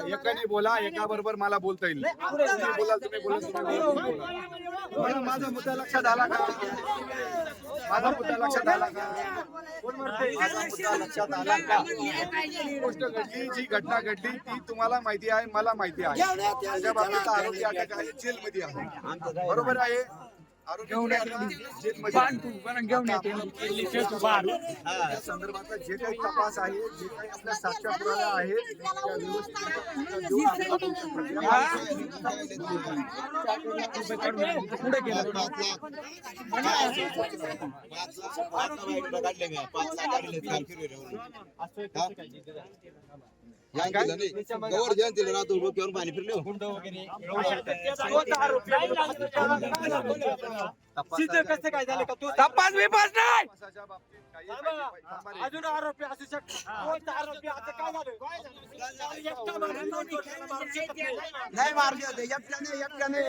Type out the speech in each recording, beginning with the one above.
एकाने बोला, एका बरोबर मला बोलता येईल. तुम्ही बोलाल, तुम्ही बोला. मला माझा मुद्दा लक्षात आला का? माझा मुद्दा लक्षात आला का? माझा मुद्दा लक्षात आला का? गोष्ट घडली, जी घटना घडली ती तुम्हाला माहिती आहे, मला माहिती आहे. त्याच्या बाबतीत आरोपी अटक आहे, जेलमध्ये आहे. बरोबर आहे. संदर्भातला जे काही तपास आहे, जे काही आपल्या साक्ष्य पुरावा आहेत, पाणी फिरले कसं काय झालं का तू तपास विपास नाही अजून आरोपी असू शकतो आरोपी असं काय झालं नाही मारले एकट्याने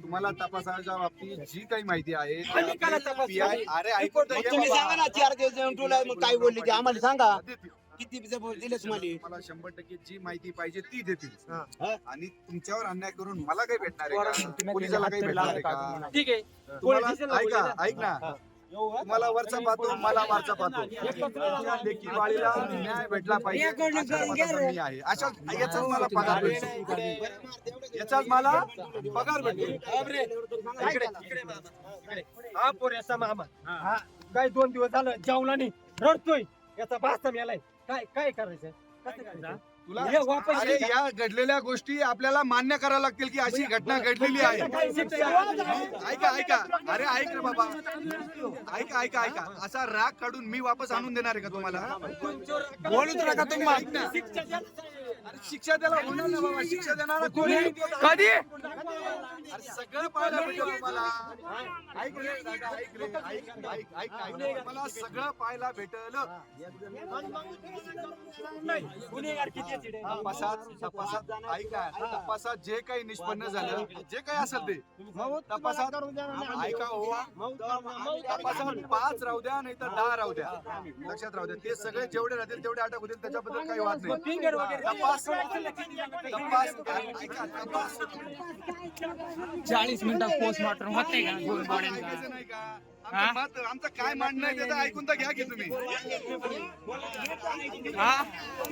तुम्हाला तपासाच्या बाबतीत जी काही माहिती आहे, अरे ऐकून तुम्ही सांगा ना 4 दिवस तुला काय बोलली ती आम्हाला सांगा किती दिले तुम्हाला. मला 100% जी माहिती पाहिजे ती देतील आणि तुमच्यावर अन्याय करून मला काही भेटणार आहे का? पोलिसाला काही भेटणार आहे का? ठीक आहे तुम्हाला ऐक ना तुम्हाला वरचा पाहतो, मला वरचा पाहतो. लेखी वाळीला न्याय भेटला पाहिजे मी आहे अशा याचाच मला पगार भेटतो, याचाच मला पगार भेटतो. हा पोऱ्याचा मामा काय 2 दिवस झालं जेवला नाही, रडतोय, याचा भाषा मेलाय. काय करायचं कसं करायचं तुला? अरे या घडलेल्या गोष्टी आपल्याला मान्य करायला लागतील की अशी घटना घडलेली आहे. ऐका अरे ऐक रे बाबा, ऐका असा राग काढून मी वापस आणून देणार आहे का तुम्हाला? बोलूच नका तुम्ही. ऐक ना, अरे शिक्षा त्याला होणार ना बाबा, शिक्षा देणार कोणी कधी? अरे सगळं पाहायला भेटेल तुम्हाला. ऐक रे दादा, ऐक मला सगळं पाहायला भेटेल. तपासात जे काही निष्पन्न झालं, जे काही असेल ते तपासात ऐका हो, तपासात 5 राहू द्या नाही तर 10 राहू द्या, लक्षात राहू द्या. ते सगळे जेवढे राहतील तेवढे अटक होतील, त्याच्याबद्दल काही वाद नाही. तपास 40 मिनिटात पोस्टमॉर्टम होते का? नाही का? आमचं काय म्हणणं आहे ते ऐकून तर घ्या की तुम्ही.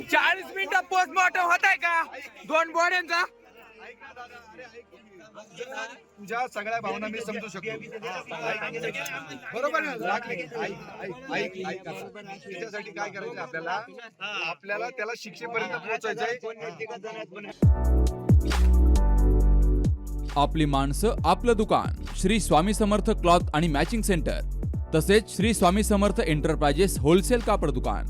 40 मिनिटात पोस्टमॉर्टम होत आहे का 2 बॉड्यांचा? तुझ्या सगळ्या भावना मी समजू शकतो, बरोबर ना? त्याच्यासाठी काय करायचं आपल्याला त्याला शिक्षेपर्यंत पोहोचायचंय. आपली माणसं, आपलं दुकान. श्री स्वामी समर्थ क्लॉथ आणि मॅचिंग सेंटर, तसेच श्री स्वामी समर्थ एंटरप्राइजेस होलसेल कापड दुकान.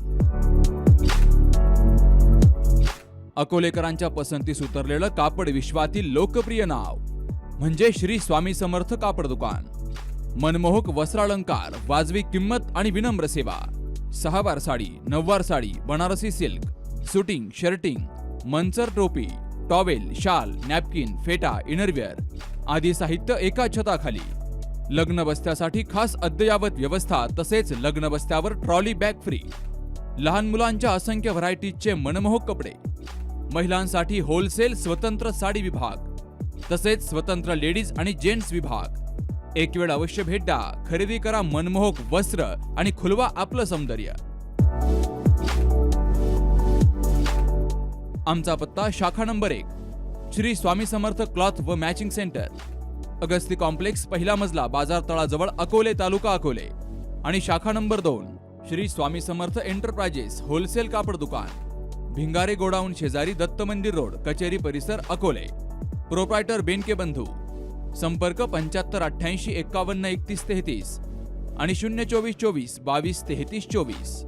अकोलेकरांच्या पसंतीस उतरलेलं कापड विश्वातील लोकप्रिय नाव म्हणजे श्री स्वामी समर्थ कापड दुकान. मनमोहक वस्त्रालंकार, वाजवी किंमत आणि विनम्र सेवा. 6 वार साडी, 9 वार sari, Banarasi silk, suiting, shirting, Manchar टोपी, टॉवेल, शाल, नॅपकिन, फेटा, इनरवेअर आदी साहित्य एका छताखाली. लग्न बस्त्यासाठी खास अद्ययावत व्यवस्था, तसेच लग्न बस्त्यावर ट्रॉली बॅग फ्री. लहान मुलांच्या असंख्य व्हरायटीजचे मनमोहक कपडे. महिलांसाठी होलसेल स्वतंत्र साडी विभाग, तसेच स्वतंत्र लेडीज आणि जेंट्स विभाग. एक वेळ अवश्य भेट द्या. खरेदी करा मनमोहक वस्त्र आणि खुलवा आपलं सौंदर्य. आमचा पत्ता शाखा नंबर 1 श्री स्वामी समर्थ क्लॉथ व मॅचिंग सेंटर, अगस्ती कॉम्प्लेक्स, पहिला मजला, बाजार तळाजवळ, अकोले, तालुका अकोले. आणि शाखा number 2 Shri Swami Samarth enterprises wholesale कापड दुकान, भिंगारे गोडाऊन शेजारी, दत्त मंदिर रोड, कचेरी परिसर, अकोले. प्रोप्रायटर बेनके बंधू. संपर्क 7588 51 31 33 आणि 024 24 22 33 24.